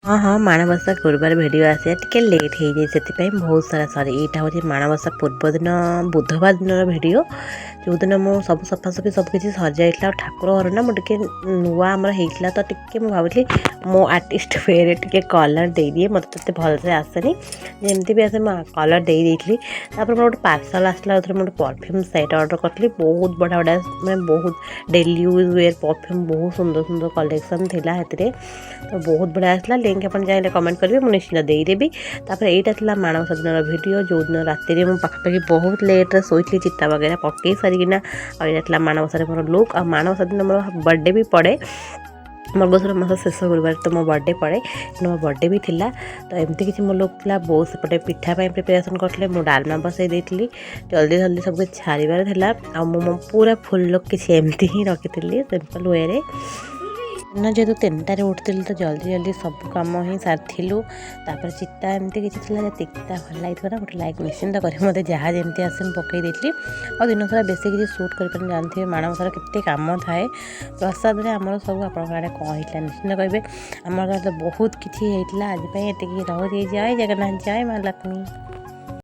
हाँ हाँ माणबसा गुरुवार भिड आसा टे लेट हो जाए से बहुत सारा सरी यहाँ हूँ माणबसा पूर्व दिन बुधवार दिन भिड जो दिन मुझे सब सफासफी सबकि सरी जाइए ठाकुर घर ना मुझे नुआ आमर होता तो टे मुझे भावी मो आर्टिस्ट वे टे कलर दे दिए मत भलसे आसेनी जमती भी आसे कलर दे देती मोटे गोटे पार्सल आसला मोटे परफ्यूम सेट ऑर्डर करी बहुत बढ़िया बढ़िया मैं बहुत डेली यूज वेयर परफ्यूम बहुत सुंदर सुंदर कलेक्शन थिला तो बहुत बढ़िया आसला लिंक अपन चाहिए कमेंट करेंगे मुझे निश्चित देदेवी यहाँ था माणबसा दिन भिड जो दिन राति में पाखापाखि बहुत लेट्रे शोली चिता वगैरह पकई सारिकिना और माणबसा मोर लुक आ माणबसा दिन मोर बर्थडे भी पड़े मृगशिर मास शेष गुरुवार तो मो बर्थडे पड़े मो बर्थडे भी थिला तो एमती किसी मो लुक था बहुत सेपटे पिठापी प्रिपेरेसन करते मुझे डालमा बसई देती जल्दी जल्दी सब कुछ छाड़बार था आ पूरा फुल लुक किसी एमती ही रखी सिंपल वे ना जेहतु 3टारे उठी तो जल्दी जल्दी सब कम ही सारूँ तापर चिता एमती किसी चिता भल लगे ना गोटे लाइक निश्चिंत कर मत जहाँ जमी आसे पकई देती और दिन सारा बेस किसी सुट कर जानते हैं माणबसार केते काम थाए प्रसाद में आमर सब आप कौन होता निश्चिंत कहे आमर तो बहुत किसी होता आज ये रोज जय जगन्नाथ जय माँ लक्ष्मी।